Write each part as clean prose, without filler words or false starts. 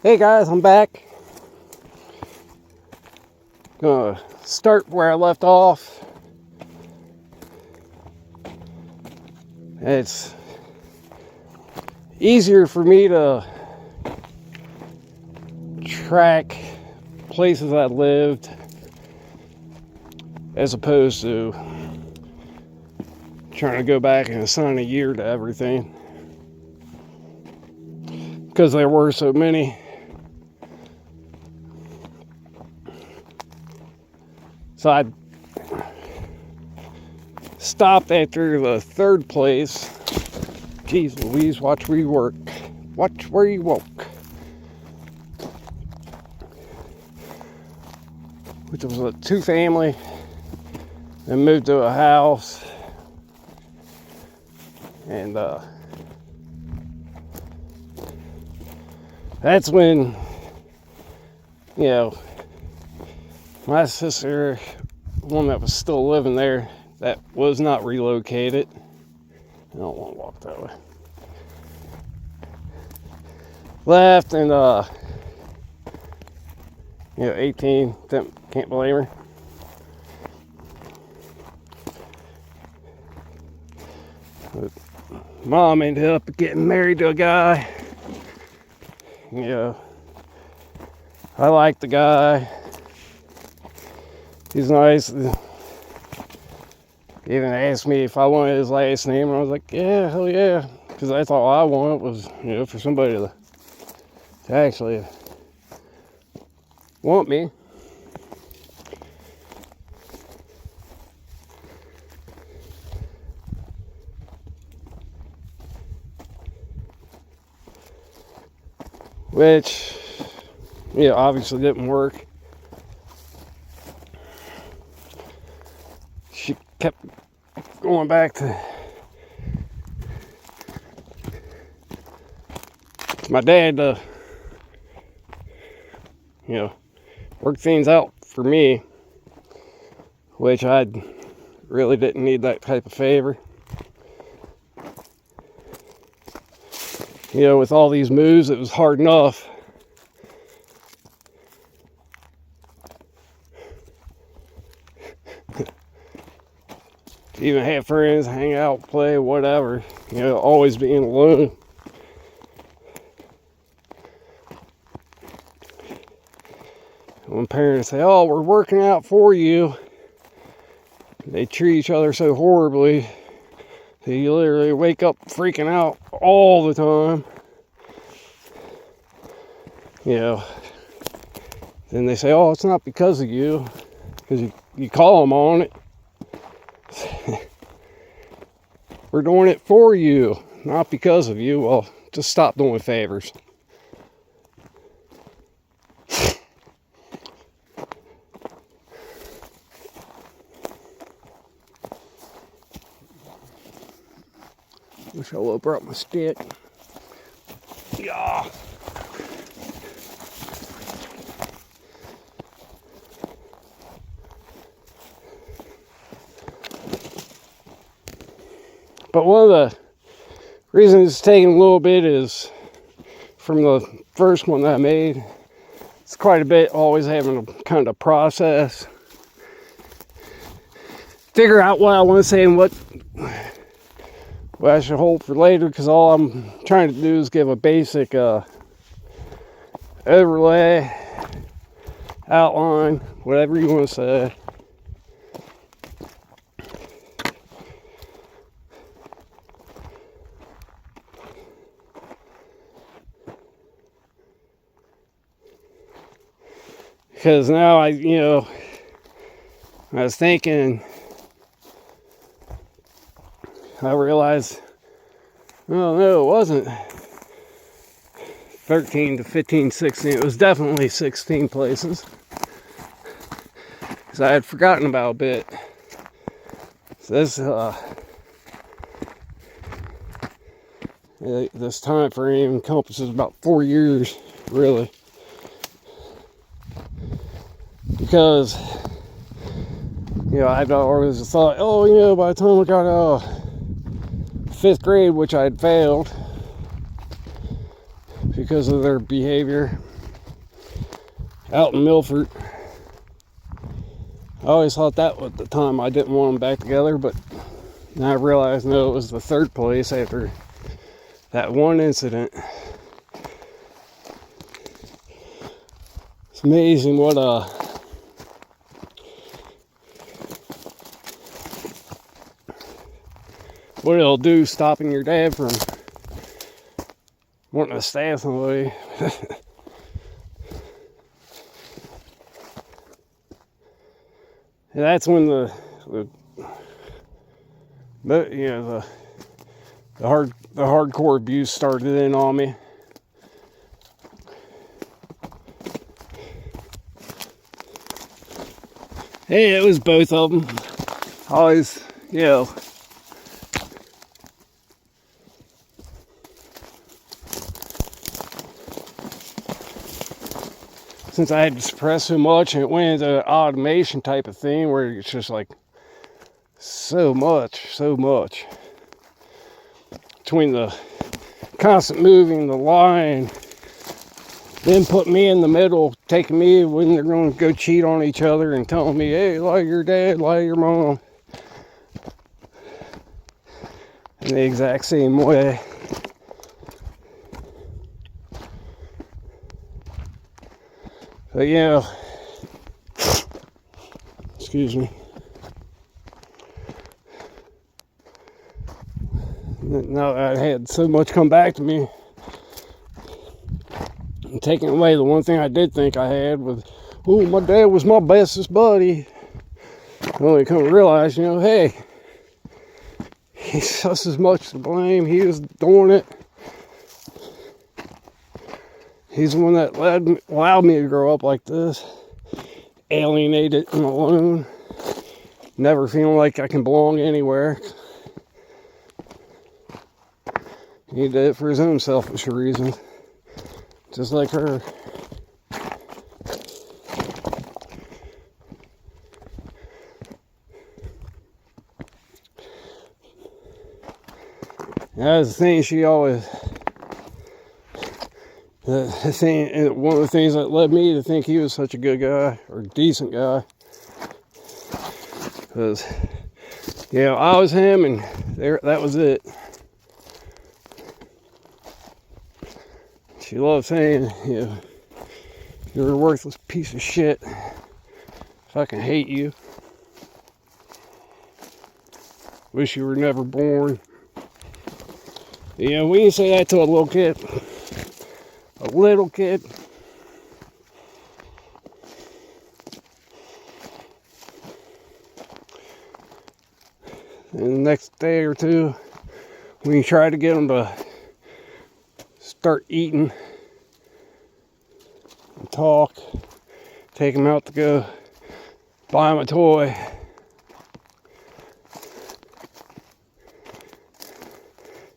Hey guys, I'm back. Gonna start where I left off. It's easier for me to track places I lived as opposed to trying to go back and assign a year to everything, because there were so many. So I stopped after the third place. Jeez Louise, watch where you work. Watch where you walk. Which was a two-family. And moved to a house. And that's when, my sister, one that was still living there, that was not relocated. I don't want to walk that way. Left and 18, can't blame her. But Mom ended up getting married to a guy. I like the guy. He's nice. He even asked me if I wanted his last name, and I was like, yeah, hell yeah. Because I thought all I wanted was, for somebody to actually want me. Which, obviously didn't work. She kept going back to my dad to, work things out for me, which I really didn't need that type of favor. With all these moves, it was hard enough. Even have friends, hang out, play, whatever. Always being alone. When parents say, oh, we're working out for you, they treat each other so horribly that you literally wake up freaking out all the time. Then they say, oh, it's not because of you, because you call them on it. We're doing it for you, not because of you. Well, just stop doing favors. Wish I would have brought my stick. Yeah. But one of the reasons it's taking a little bit is from the first one that I made. It's quite a bit, always having a kind of process. Figure out what I want to say and what I should hold for later, because all I'm trying to do is give a basic overlay, outline, whatever you want to say. Because now I was thinking, I realized, oh no, it wasn't 13 to 15, 16. It was definitely 16 places. Because I had forgotten about a bit. So this time frame encompasses about 4 years, really. Because, I'd always thought, by the time I got 5th grade, which I'd failed because of their behavior, out in Milford. I always thought that at the time I didn't want them back together, but now I realize no, it was the third place after that one incident. It's amazing what it'll do, stopping your dad from wanting to stay somebody. And that's when the hardcore abuse started in on me. Hey, it was both of them. Always, since I had to suppress so much, and it went into an automation type of thing where it's just like so much between the constant moving, the line, then putting me in the middle, taking me when they're going to go cheat on each other and telling me, hey, lie to your dad, lie to your mom. In the exact same way. But excuse me. Now I had so much come back to me, and taking away the one thing I did think I had was, oh, my dad was my bestest buddy. I only come to realize, hey, he's just as much to blame. He was doing it. He's the one that allowed me to grow up like this, alienated and alone, never feeling like I can belong anywhere. He did it for his own selfish reasons, just like her. That was the thing she always... one of the things that led me to think he was such a good guy, or decent guy, because, I was him, and that was it. She loved saying, you're a worthless piece of shit. Fucking hate you. Wish you were never born. We can say that to a little kid. A little kid. And the next day or two, when you try to get them to start eating and talk, take them out to go buy them a toy,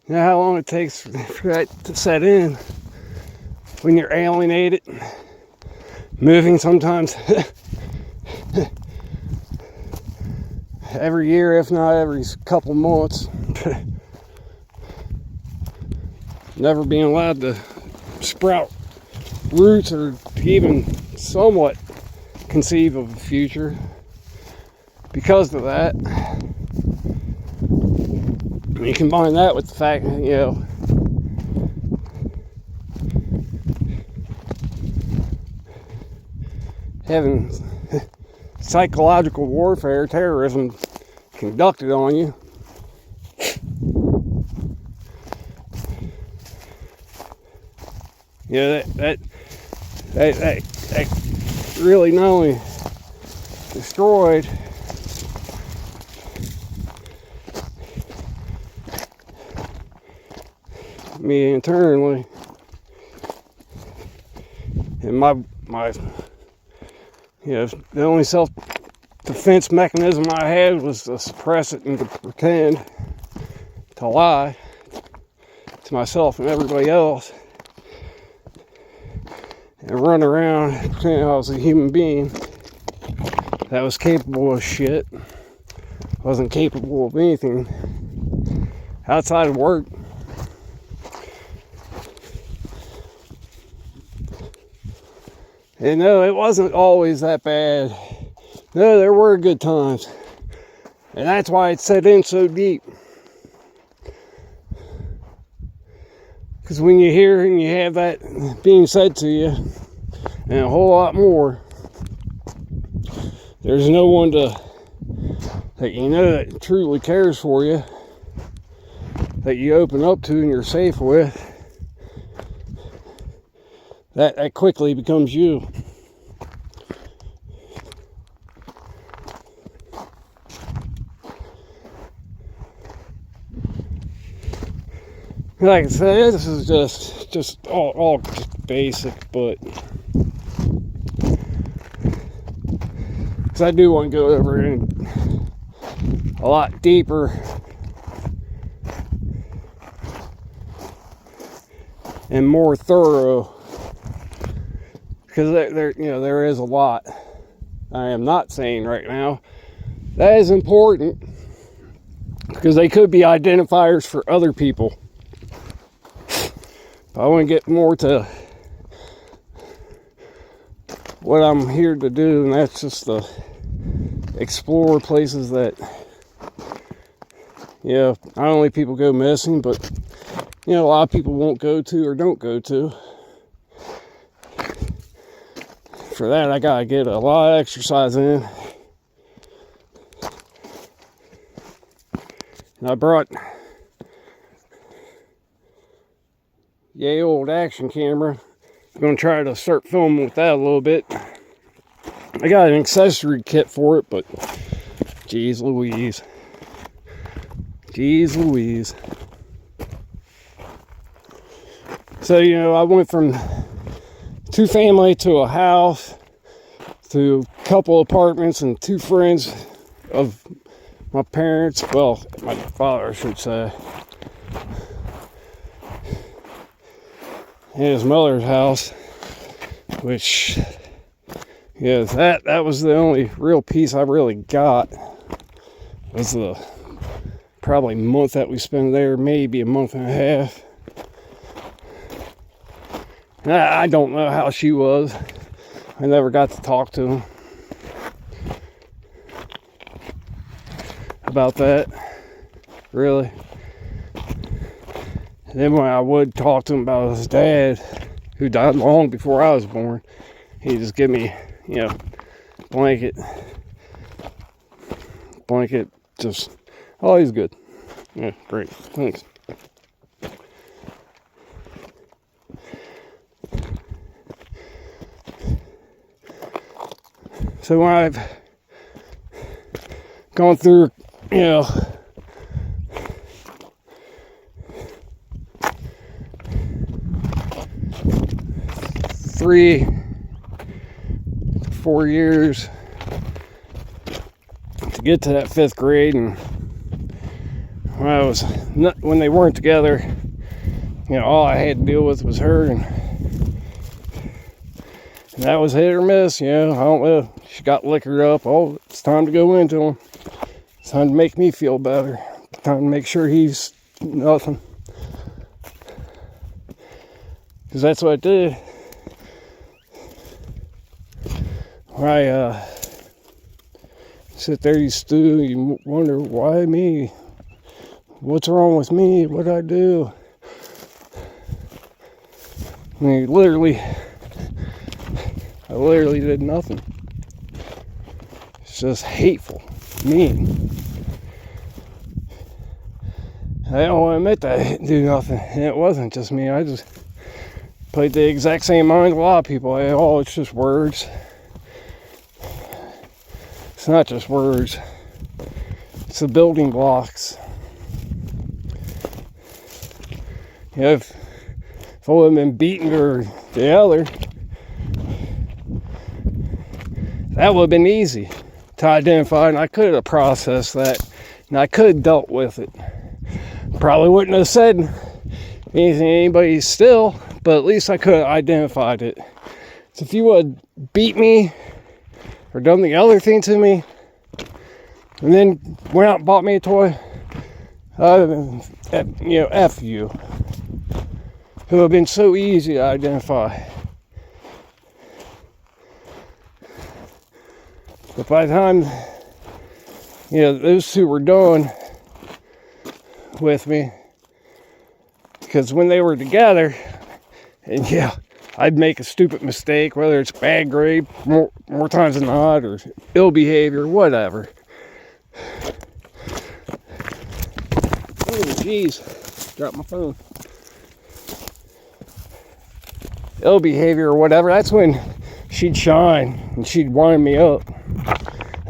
you know how long it takes for that to set in when you're alienated, moving sometimes every year, if not every couple months. Never being allowed to sprout roots or even somewhat conceive of a future because of that. You combine that with the fact that, having psychological warfare, terrorism conducted on you. That really not only destroyed me internally, and my the only self-defense mechanism I had was to suppress it and to pretend to lie to myself and everybody else, and run around pretending I was a human being that was capable of shit. Wasn't capable of anything outside of work. And no, it wasn't always that bad. No, there were good times. And that's why it set in so deep. Because when you hear and you have that being said to you, and a whole lot more, there's no one that you know that truly cares for you, that you open up to and you're safe with, that quickly becomes you. Like I said, this is just all just basic, but because I do want to go over it a lot deeper and more thorough, because there is a lot I am not saying right now that is important, because they could be identifiers for other people. I want to get more to what I'm here to do, and that's just to explore places that, not only people go missing, but, a lot of people won't go to or don't go to. For that, I gotta get a lot of exercise in. And I brought yay old action camera. I'm gonna try to start filming with that a little bit. I got an accessory kit for it, but geez Louise. So, I went from 2-family to a house to a couple apartments and 2 friends of my parents. Well, my father, I should say. And his mother's house, which, that was the only real piece I really got, was the probably month that we spent there, maybe a month and a half. I don't know how she was. I never got to talk to him about that, really. And then when I would talk to him about his dad, who died long before I was born, he'd just give me, blanket, just, oh, he's good. Yeah, great, thanks. So when I've gone through, 3 to 4 years to get to that 5th grade, and when they weren't together, all I had to deal with was her, and that was hit or miss. I don't know. She got liquored up. Oh, it's time to go into him. It's time to make me feel better. It's time to make sure he's nothing. Because that's what I did. I sit there, you stew, you wonder, why me? What's wrong with me? What'd I do? I mean, I literally did nothing. It's just hateful, mean. I don't want to admit that I didn't do nothing. And it wasn't just me. I just played the exact same mind a lot of people. It's just words. It's not just words. It's the building blocks. If I would have been beaten or the other, that would have been easy to identify, and I could have processed that, and I could have dealt with it. Probably wouldn't have said anything to anybody still, but at least I could have identified it. So if you would beat me or done the other thing to me, and then went out and bought me a toy, F you. It would have been so easy to identify. But by the time, those two were done with me, because when they were together, and I'd make a stupid mistake, whether it's bad grade more times than not, or ill behavior, whatever. Oh, jeez, dropped my phone. Ill behavior or whatever, that's when she'd shine and she'd wind me up.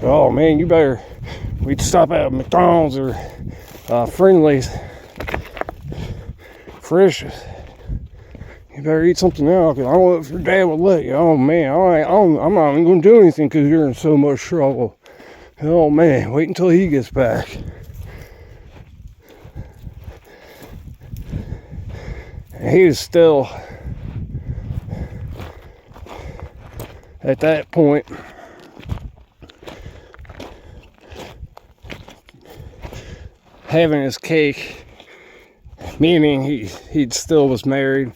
Oh man, we'd stop at McDonald's or Friendly's. Frisch's. You better eat something now, because I don't know if your dad would let you. Oh man, I'm not even going to do anything because you're in so much trouble. Oh man, wait until he gets back. And he was still, at that point, having his cake, meaning he still was married,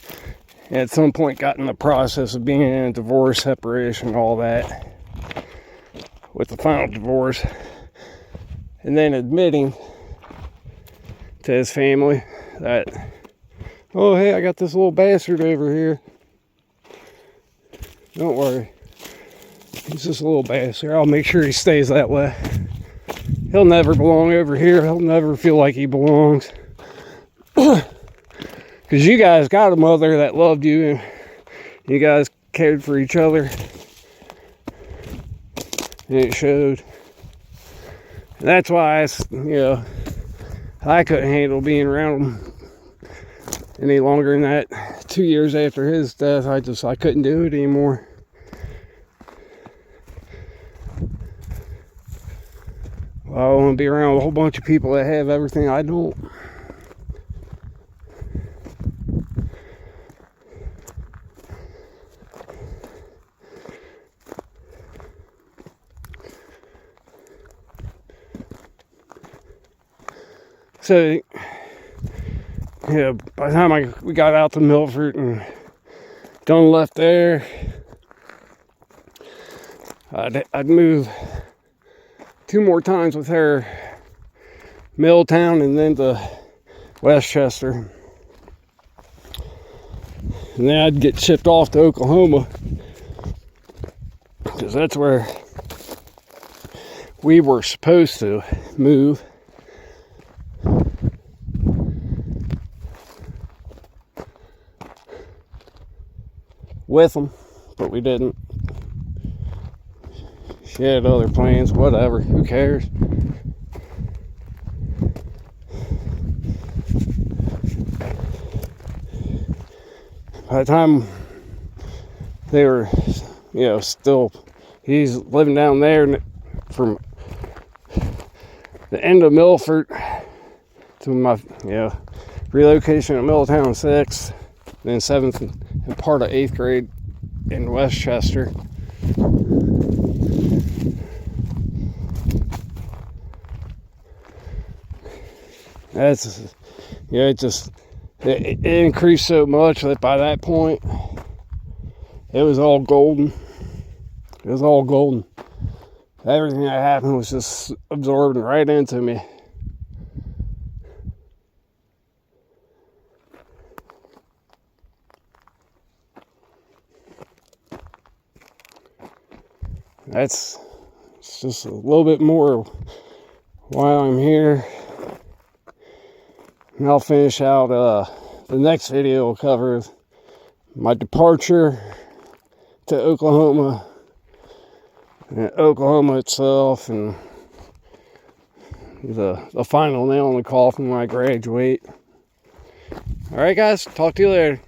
and at some point got in the process of being in a divorce, separation, all that, with the final divorce, and then admitting to his family that, oh hey, I got this little bastard over here. Don't worry, he's just a little bastard. I'll make sure he stays that way. He'll never belong over here. He'll never feel like he belongs. Because you guys got a mother that loved you and you guys cared for each other. And it showed. And that's why I couldn't handle being around him any longer than that. 2 years after his death, I couldn't do it anymore. I want to be around a whole bunch of people that have everything I don't. So, by the time we got out to Milford and Dawn left there, I'd move 2 more times with her, Milltown and then to Westchester. And then I'd get shipped off to Oklahoma, because that's where we were supposed to move. With them, but we didn't. She had other plans, whatever, who cares? By the time they were, still, he's living down there from the end of Milford to my, relocation to Milltown 6th, then 7th and part of 8th grade in Westchester. That's, it increased so much that by that point, it was all golden. It was all golden. Everything that happened was just absorbed right into me. It's just a little bit more while I'm here. And I'll finish out, the next video will cover my departure to Oklahoma, and Oklahoma itself, and the final nail in the coffin when I graduate. Alright guys, talk to you later.